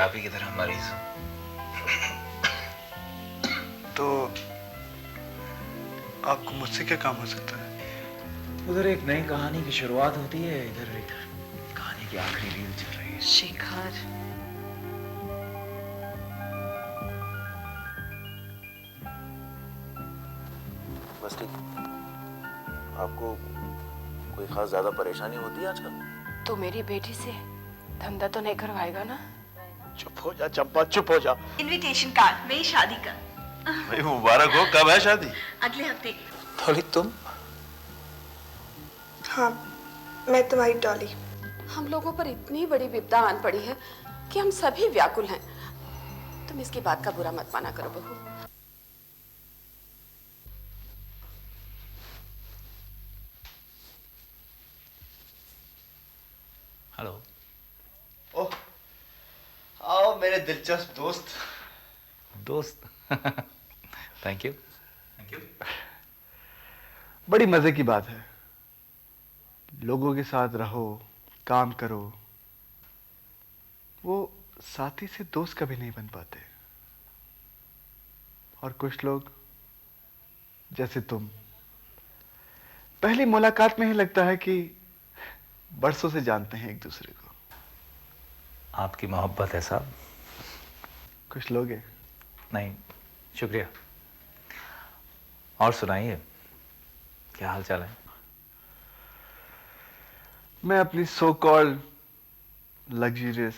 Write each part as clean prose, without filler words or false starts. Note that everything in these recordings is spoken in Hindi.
आप ही की तरह मरीज हूँ। तो आपको मुझसे क्या काम हो सकता है? उधर एक नई कहानी की शुरुआत होती है, इधर एक कहानी की आखिरी रील चल रही है। शिखर, बस ठीक। आपको कोई खास ज्यादा परेशानी होती है आजकल? तो मेरी बेटी से धंधा तो नहीं करवाएगा ना? चुप हो जा चंपा, चुप हो जा। इनविटेशन कार्ड मेरी शादी का। भाई मुबारक हो। कब है शादी? अगले हफ्ते। थोड़ी तुम? हाँ, मैं तुम्हारी डॉली। हम लोगों पर इतनी बड़ी विपदा आन पड़ी है कि हम सभी व्याकुल हैं। तुम इसकी बात का बुरा मत माना करो बहू। हेलो। ओह, आओ मेरे दिलचस्प दोस्त। दोस्त। Thank you. बड़ी मजे की बात है, लोगों के साथ रहो, काम करो, वो साथी से दोस्त कभी नहीं बन पाते। और कुछ लोग जैसे तुम, पहली मुलाकात में ही लगता है कि बरसों से जानते हैं एक दूसरे को। आपकी मोहब्बत है साहब। कुछ लोग हैं। नहीं, शुक्रिया। और सुनाइए, क्या हाल चाल है? मैं अपनी सो कॉल्ड लग्जरियस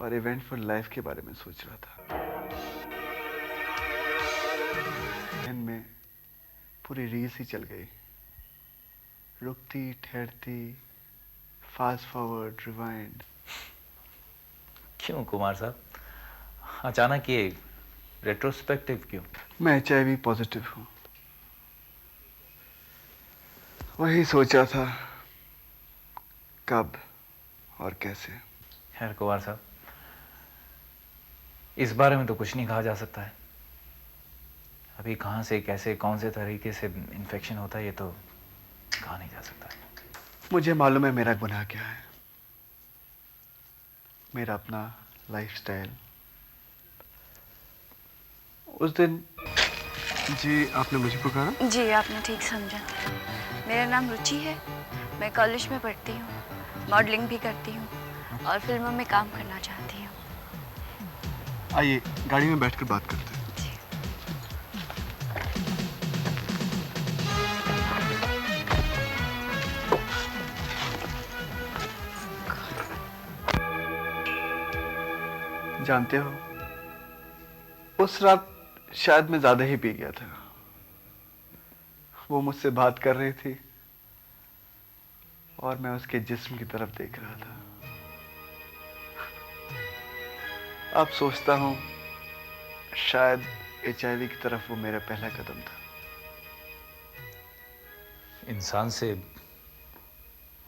और इवेंटफुल लाइफ के बारे में सोच रहा था। इनमें पूरी रील्स ही चल गई, रुकती ठहरती, फास्ट फॉरवर्ड, रिवाइंड। क्यों कुमार साहब, अचानक ये रेट्रोस्पेक्टिव क्यों? मैं HIV पॉजिटिव हूँ, वही सोचा था कब और कैसे। खैर कुमार साहब, इस बारे में तो कुछ नहीं कहा जा सकता है। अभी कहाँ से, कैसे, कौन से तरीके से इन्फेक्शन होता है ये तो कहा नहीं जा सकता है। मुझे मालूम है मेरा गुनाह क्या है, मेरा अपना लाइफस्टाइल। उस दिन जी आपने मुझे पुकारा? जी आपने ठीक समझा। मेरा नाम रुचि है, मैं कॉलेज में पढ़ती हूँ, मॉडलिंग भी करती हूँ और फिल्मों में काम करना चाहती हूँ। आइए गाड़ी में बैठकर बात करते हैं। जी। जानते हो, उस रात शायद मैं ज्यादा ही पी गया था। वो मुझसे बात कर रही थी और मैं उसके जिस्म की तरफ देख रहा था। अब सोचता हूं शायद HIV की तरफ वो मेरा पहला कदम था। इंसान से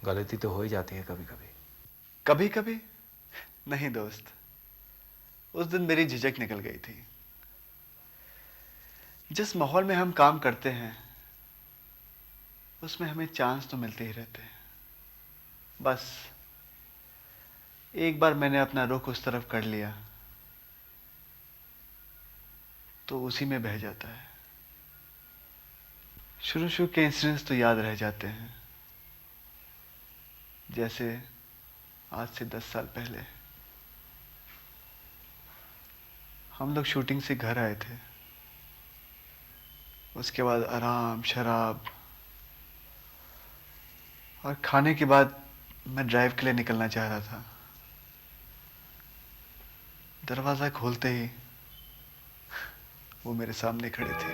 गलती तो हो ही जाती है कभी कभी। कभी कभी नहीं दोस्त, उस दिन मेरी झिझक निकल गई थी। जिस माहौल में हम काम करते हैं उसमें हमें चांस तो मिलते ही रहते हैं। बस एक बार मैंने अपना रुख उस तरफ कर लिया तो उसी में बह जाता है। शुरू शुरू के इंसिडेंट्स तो याद रह जाते हैं, जैसे आज से 10 साल पहले हम लोग शूटिंग से घर आए थे। उसके बाद आराम, शराब और खाने के बाद मैं ड्राइव के लिए निकलना चाह रहा था। दरवाजा खोलते ही वो मेरे सामने खड़े थे।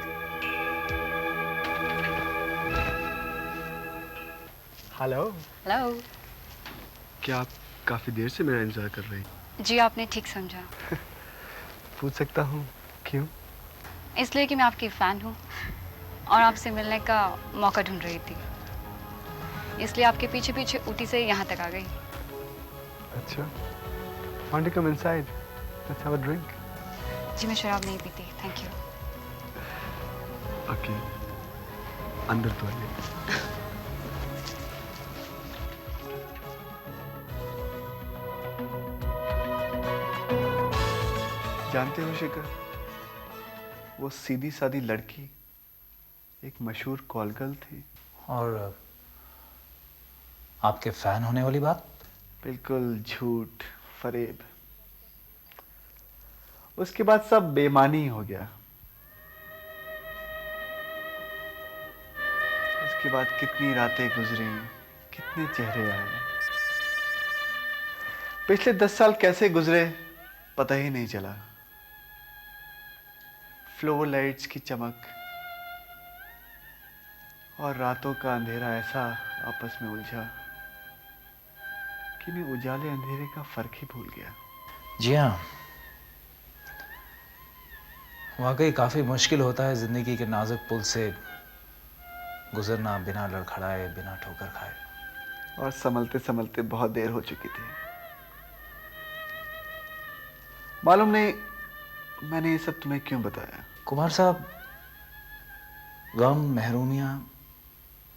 हेलो। हेलो। क्या आप काफी देर से मेरा इंतजार कर रही हैं? जी आपने ठीक समझा। पूछ सकता हूँ क्यों? इसलिए कि मैं आपकी फ़ैन हूँ और आपसे मिलने का मौका ढूंढ रही थी, इसलिए आपके पीछे पीछे ऊटी से यहाँ तक आ गई। अच्छा, want to come inside? Let's have a drink. जी मैं शराब नहीं पीती, थैंक यू। ओके, अंदर तो आइए। जानते हो शिखर, वो सीधी सादी लड़की एक मशहूर कॉल गर्ल थी। और आपके फैन होने वाली बात? बिल्कुल झूठ, फरेब। उसके बाद सब बेमानी हो गया। उसके बाद कितनी रातें गुजरी, कितने चेहरे आए, पिछले 10 साल कैसे गुजरे पता ही नहीं चला। फ्लोर लाइट्स की चमक और रातों का अंधेरा ऐसा आपस में उलझा कि मैं उजाले अंधेरे का फर्क ही भूल गया। जी हाँ, वाकई काफ़ी मुश्किल होता है ज़िंदगी के नाजुक पुल से गुजरना बिना लड़खड़ाए, बिना ठोकर खाए। और संभलते संभलते बहुत देर हो चुकी थी। मालूम नहीं मैंने ये सब तुम्हें क्यों बताया। कुमार साहब, गम, महरूमियाँ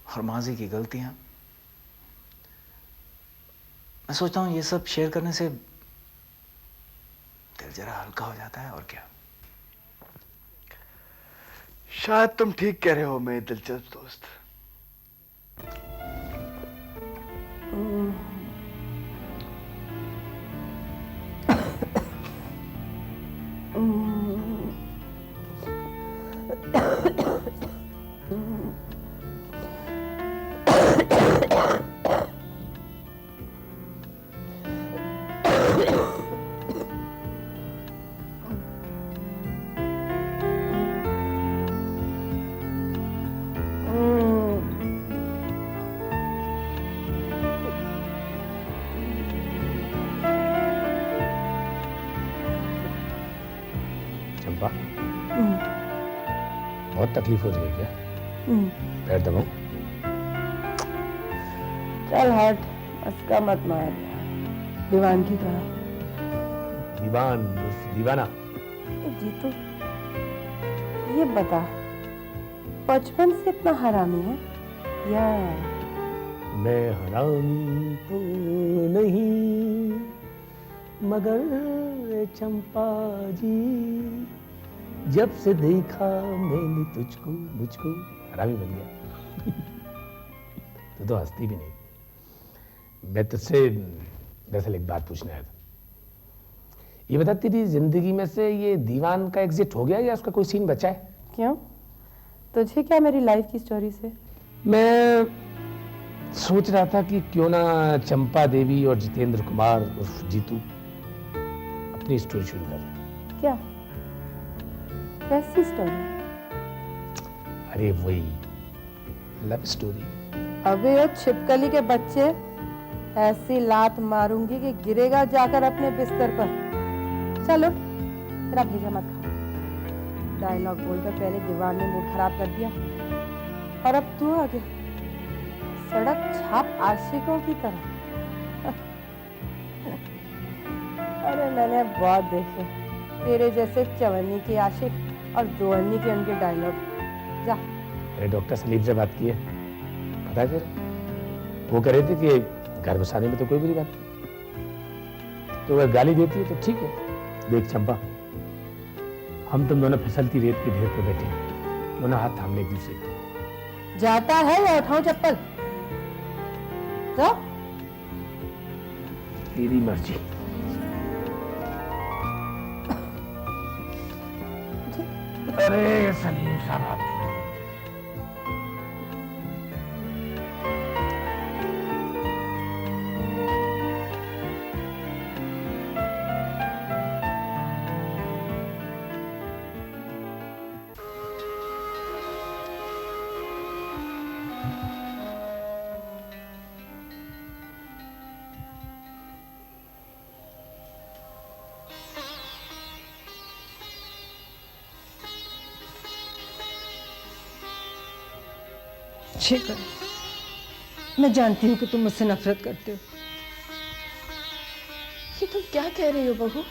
और माजी की गलतियाँ, मैं सोचता हूँ ये सब शेयर करने से दिल जरा हल्का हो जाता है। और क्या, शायद तुम ठीक कह रहे हो मेरे दिलचस्प दोस्त। चंपा, बहुत तकलीफ हो रही है क्या? पैर दबाओ। चल हट, उसका मत मार। दीवान की तरह। दीवान दीवाना? जीतू, ये बता, बचपन से इतना हरामी है या? मैं हरामी तो नहीं, मगर चंपा जी, जब से देखा मैंने तुझको, मुझको हरामी बन गया। तू तो हंसती भी नहीं। मैं तुझसे दरअसल एक बात पूछने आया था। ये बता, तेरी जिंदगी में से ये दीवान का एग्जिट हो गया या उसका कोई सीन बचा है? क्यों, तुझे क्या मेरी लाइफ की स्टोरी से? मैं सोच रहा था कि क्यों ना चंपा देवी और जितेंद्र कुमार उर्फ जीतू अपनी स्टोरी शुरू कर लें। क्या, कैसी स्टोरी? अरे वही लव स्टोरी। अबे ओ छिपकली के बच्चे, ऐसी लात मारूंगी कि गिरेगा जाकर अपने बिस्तर पर। चलो, तेरा भेजा मत खा। डायलॉग बोलकर पहले दीवान ने मूड खराब कर दिया और अब तू आ गया सड़क छाप आशिकों की तरह। अरे मैंने बहुत देखे तेरे जैसे चवन्नी के आशिक और दोहन्नी के उनके डायलॉग। जा। अरे डॉक्टर सलीम से बात की है, पता है वो कह रहे थे कि घर बसाने में तो कोई बुरी बात नहीं, तो अगर गाली देती है तो ठीक है। देख चंपा, हम तुम दोनों फिसलती रेत के ढेर पे बैठे हैं, दोनों हाथ थामने एक दूसरे को। जाता है या उठाऊं चप्पल? जा। तेरी मर्जी। अरे सलीम साहब, शेखर, मैं जानती हूँ कि तुम मुझसे नफरत करते हो। ये तुम क्या कह रही हो बहू?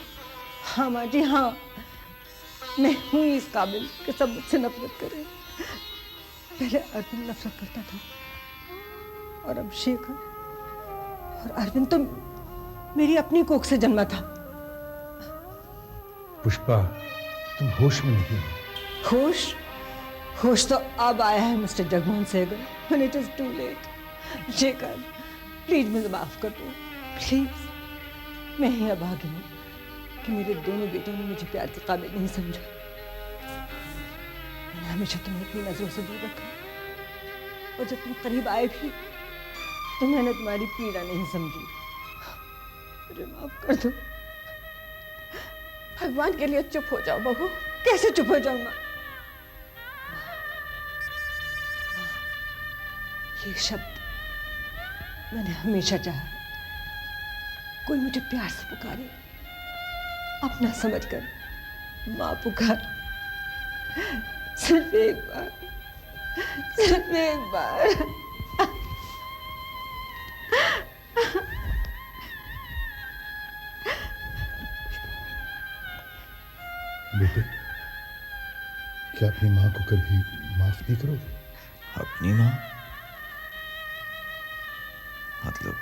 हाँ माँ जी, हाँ, मैं हूँ इस काबिल कि सब मुझसे नफरत करें। पहले अरविंद नफरत करता था और अब शेखर। और अरविंद तो मेरी अपनी कोख से जन्मा था। पुष्पा, तुम होश में नहीं हो। होश होश तो अब आया है mister Jagmohan Sehgal, when it is too late। जेकर प्लीज मुझे माफ कर दो, प्लीज। मैं ही अभागी हूँ कि मेरे दोनों बेटों ने मुझे प्यार के काबिल नहीं समझा। मैंने हमेशा तुम्हें अपनी नजरों से दूर रखा, और जब तुम करीब आए भी तो मैंने तुम्हारी पीड़ा नहीं समझी। मुझे माफ कर दो। भगवान के लिए चुप हो जाओ बहू। कैसे चुप हो जाऊंगा? ये शब्द मैंने हमेशा चाहा। कोई मुझे प्यार से पुकारे, अपना समझकर माँ पुकार। सिर्फ एक बार, सिर्फ एक बार। बेटे, क्या अपनी माँ को कभी माफ नहीं करोगे? अपनी माँ? मतलब?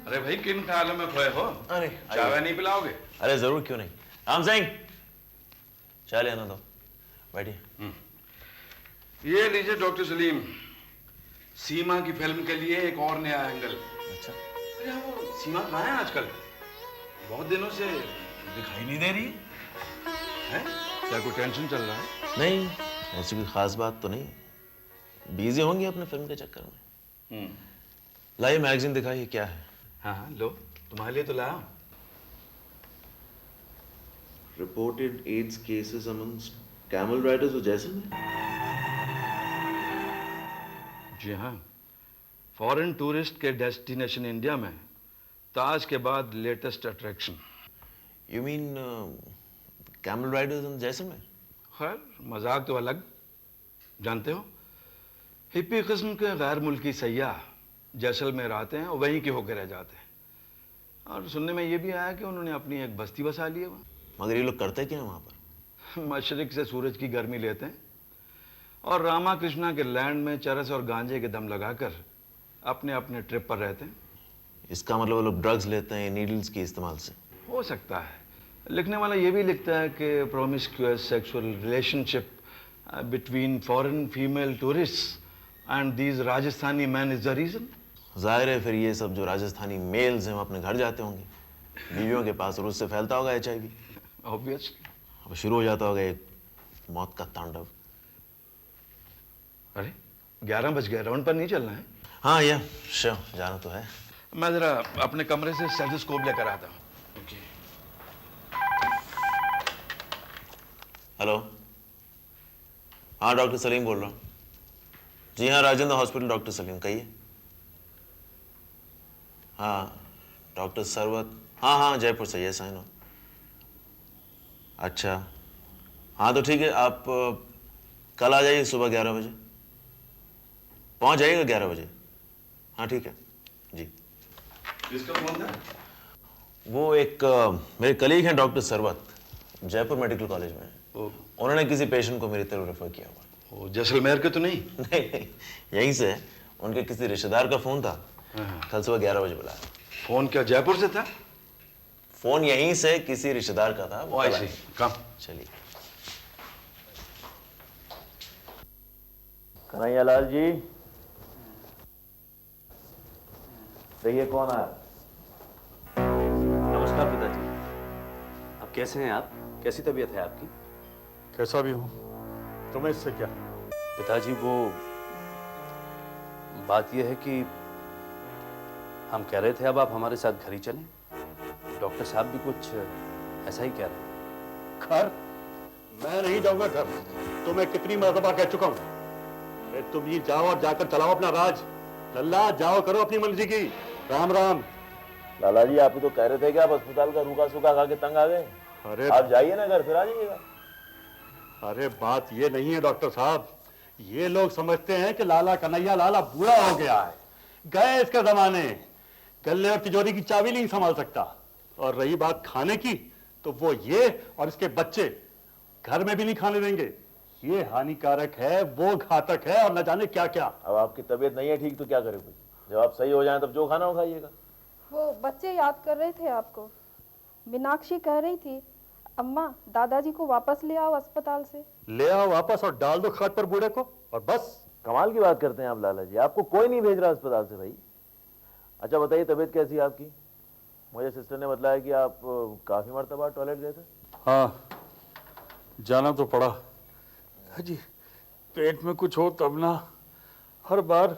अरे भाई, किन ख्यालों में खोए हो? अरे चाय नहीं पिलाओगे? अरे जरूर, क्यों नहीं। राम सिंह, चाय ले आना दो, बैठिए। ये लीजिए डॉक्टर सलीम, सीमा की फिल्म के लिए एक और नया एंगल। अच्छा। अरे वो सीमा कहाँ है आजकल? बहुत दिनों से दिखाई नहीं दे रही है? क्या कोई टेंशन चल रहा है? नहीं, ऐसी कोई खास बात तो नहीं। बिजी होंगी अपने फिल्म के चक्कर में। लाइए मैगजीन दिखाइए, क्या है? हाँ हाँ, लो, तुम्हारे लिए तो लाया। Reported AIDS cases amongst camel riders of Jaisalmer. जी हाँ, फॉरेन टूरिस्ट के डेस्टिनेशन इंडिया में ताज के बाद latest attraction. You mean camel riders in Jaisalmer? खैर, मजाक तो अलग। जानते हो, हिप्पी किस्म के गैर मुल्की सयाह जैसलमेर आते हैं और वहीं के होकर रह जाते हैं। और सुनने में ये भी आया कि उन्होंने अपनी एक बस्ती बसा ली है वहाँ। मगर ये लोग करते क्या है वहाँ पर? मशरिक से सूरज की गर्मी लेते हैं और रामा कृष्णा के लैंड में चरस और गांजे के दम लगाकर अपने अपने ट्रिप पर रहते हैं। इसका मतलब वो लोग ड्रग्स लेते हैं नीडल्स के इस्तेमाल से? हो सकता है। लिखने वाला ये भी लिखता है कि promiscuous sexual relationship between foreign female tourist and these Rajasthani man is the reason. जाहिर है फिर ये सब जो राजस्थानी मेल्स हैं वो अपने घर जाते होंगे बीवियों के पास, और उससे फैलता होगा HIV। ऑब्वियसली। अब शुरू हो जाता होगा एक मौत का तांडव। अरे 11 बज गए, राउंड पर नहीं चलना है? हाँ ये श्योर, जाना तो है। मैं जरा अपने कमरे से स्टेथोस्कोप लेकर आता हूँ। हेलो, हाँ डॉक्टर सलीम बोल रहा हूँ। जी हाँ, राजेंद्र हॉस्पिटल, डॉक्टर सलीम, कहिए। हाँ डॉक्टर सरवत, हाँ हाँ जयपुर से, यस आई नो। अच्छा हाँ तो ठीक है, आप कल आ जाइए सुबह 11 बजे, पहुंच जाइएगा 11 बजे। हाँ ठीक है जी। किसका फोन था? वो एक मेरे कलीग हैं doctor Sarwat, Jaipur medical college में। उन्होंने किसी पेशेंट को मेरी तरफ रेफर किया हुआ। जैसलमेर के तो नहीं? नहीं, यहीं से। उनके किसी रिश्तेदार का फोन था, कल सुबह 11 बजे बुलाया। फोन क्या जयपुर से था? फोन यहीं से किसी रिश्तेदार का था। वो कम चलिए। कन्हैया लाल जी, देखिए कौन आया। नमस्कार पिताजी। अब कैसे हैं आप? कैसी तबीयत है आपकी? कैसा भी हूँ, तुम्हें इससे क्या? पिताजी वो बात यह है कि हम कह रहे थे अब आप हमारे साथ घर ही चलें। डॉक्टर साहब भी कुछ ऐसा ही कह रहे हैं। घर? मैं नहीं जाऊंगा घर, तो मैं कितनी मर्तबा कह चुका हूँ। अरे तुम ही जाओ और जाकर चलाओ अपना राज। लल्ला जाओ, करो अपनी मर्जी की। राम राम। लाला जी, आप ही तो कह रहे थे कि आप अस्पताल का रूखा सूखा खा के तंग आ गए। अरे आप जाइए ना घर, फिर आ जाइएगा। अरे बात ये नहीं है डॉक्टर साहब, ये लोग समझते हैं कि लाला कन्हैया लाला बूढ़ा हो गया है, गए इसके जमाने, गले और तिजोरी की चाबी नहीं संभाल सकता। और रही बात खाने की, तो वो ये और इसके बच्चे घर में भी नहीं खाने देंगे। ये हानिकारक है, वो घातक है, और न जाने क्या क्या। अब आपकी तबीयत नहीं है ठीक तो क्या करें? जब आप सही हो जाएं तब जो खाना हो खाइएगा। वो बच्चे याद कर रहे थे आपको। मीनाक्षी कह रही थी अम्मा दादाजी को वापस ले आओ अस्पताल से। ले आओ वापस और डाल दो खाट पर बूढ़े को और बस। कमाल की बात करते हैं आप लाला जी, आपको कोई नहीं भेज रहा अस्पताल से भाई। अच्छा बताइए तबीयत कैसी है आपकी? मुझे सिस्टर ने बताया कि आप काफी मरतबा टॉयलेट गए थे। हाँ जाना तो पड़ा जी, पेट में कुछ हो तब ना, हर बार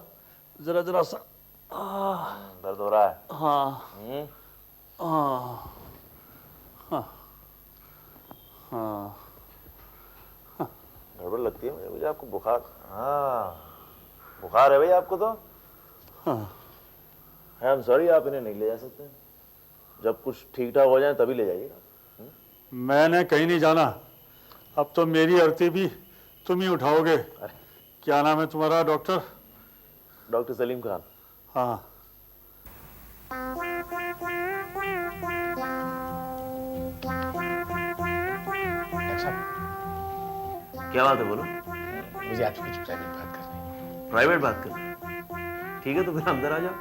जरा जरा सा दर्द हो रहा है। हाँ हाँ हाँ हाँ गड़बड़ लगती है मुझे आपको बुखार। हाँ बुखार है भाई आपको तो। हाँ आई एम सॉरी, आप इन्हें नहीं ले जा सकते। जब कुछ ठीक ठाक हो जाए तभी ले जाइएगा। मैंने कहीं नहीं जाना, अब तो मेरी अर्थी भी तुम ही उठाओगे। क्या नाम है तुम्हारा डॉक्टर? डॉक्टर सलीम खान। हाँ क्या बात है बोलो। मुझे आपसे कुछ प्राइवेट बात करनी है। प्राइवेट बात कर? ठीक है तो फिर अंदर आ जाओ।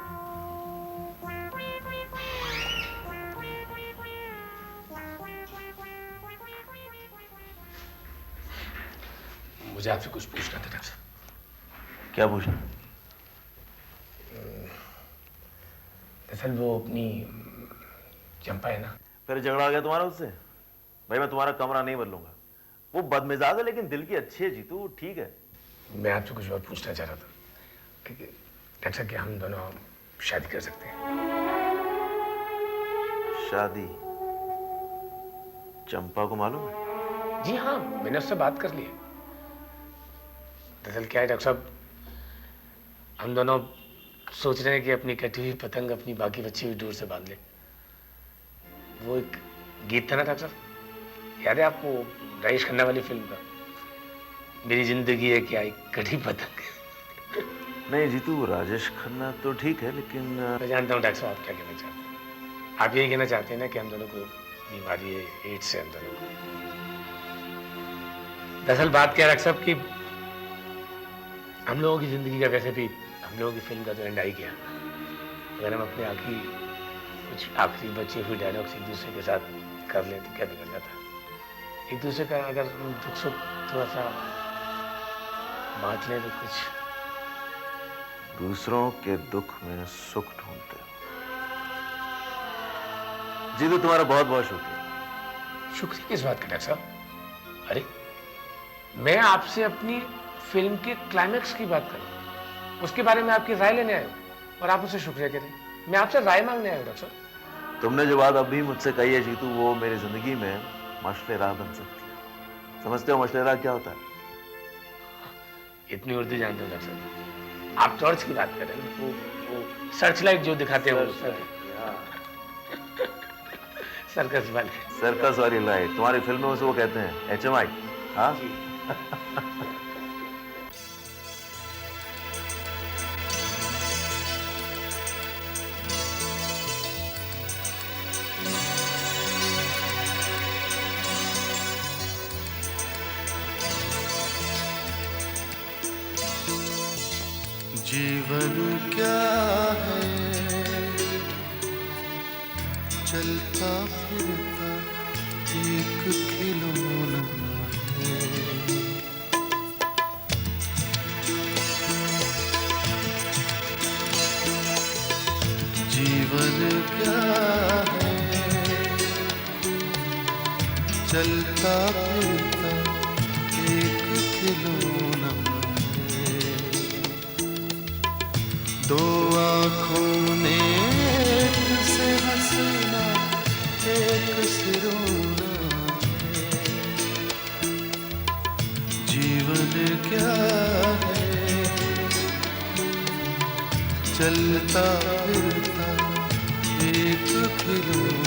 मुझे आपसे कुछ पूछना था डॉक्टर साहब। क्या पूछना? दरअसल वो अपनी चंपा है ना। फिर झगड़ा आ गया तुम्हारा उससे? भाई मैं तुम्हारा कमरा नहीं बदलूंगा। वो बदमिजाज है लेकिन दिल की अच्छी है जीतू, वो ठीक है। मैं आपसे कुछ और पूछना चाह रहा था कि डॉक्टर साहब क्या हम दोनों शादी कर सकते हैं? शादी? चंपा को मालूम है? जी हाँ, मैंने उससे बात कर ली है। दरअसल क्या है डॉक्टर साहब, हम दोनों सोच रहे हैं कि अपनी कटी हुई पतंग अपनी बाकी बची हुई डोर से बांध ले। वो एक गीत था ना डॉक्टर साहब, याद है आपको, राजेश खन्ना वाली फिल्म का, मेरी जिंदगी है क्या एक कटी पतंग। नहीं जीतू, राजेश खन्ना तो ठीक है लेकिन मैं जानता हूँ डॉक्टर साहब आप क्या कहना चाहते हैं। आप यही कहना चाहते हैं ना कि हम दोनों को बीमारी है, एड्स से हम दोनों को। दरअसल बात क्या है डॉक्टर साहब कि हम लोगों की जिंदगी का वैसे भी हम लोगों की फिल्म का तो एंड आ ही गया। अगर हम अपने आखिरी कुछ आखिरी बचे हुए डायलॉग्स एक दूसरे के साथ कर लें तो क्या बिगड़ जाता? एक दूसरे का अगर दुख सुख थोड़ा सा बांट लें तो कुछ। दूसरों के दुख में सुख ढूंढते हो जीतू, तुम्हारा बहुत बहुत शुक्रिया। शुक्रिया किस बात का डॉक्टर साहब? अरे मैं आपसे अपनी फिल्म के क्लाइमेक्स की बात कर रहा हूँ, उसके बारे में आपकी राय लेने आया हूँ और आप उससे शुक्रिया करें। मैं आपसे राय मांगने आया हूँ डॉक्टर साहब। तुमने जो बात अभी मुझसे कही है जीतू, वो मेरी जिंदगी में मसले राह बन सकती है। समझते हो मसले राह क्या होता है? इतनी उर्दू जानते हो डॉक्टर साहब। आप टॉर्च की बात कर रहे हैं, वो सर्च लाइट जो दिखाते हैं, सर्कस वाले। सर्कस वाली लाइट तुम्हारी फिल्मों में से वो कहते हैं HMI। हाँ जीवन क्या है, चलता फिरता एक खिलौना है। जीवन क्या है, चलता फिरता एक खिलौना है। दो आँखों ने एक से हंसना एक से रोना है। जीवन क्या है, चलता फिरता एक खिलौना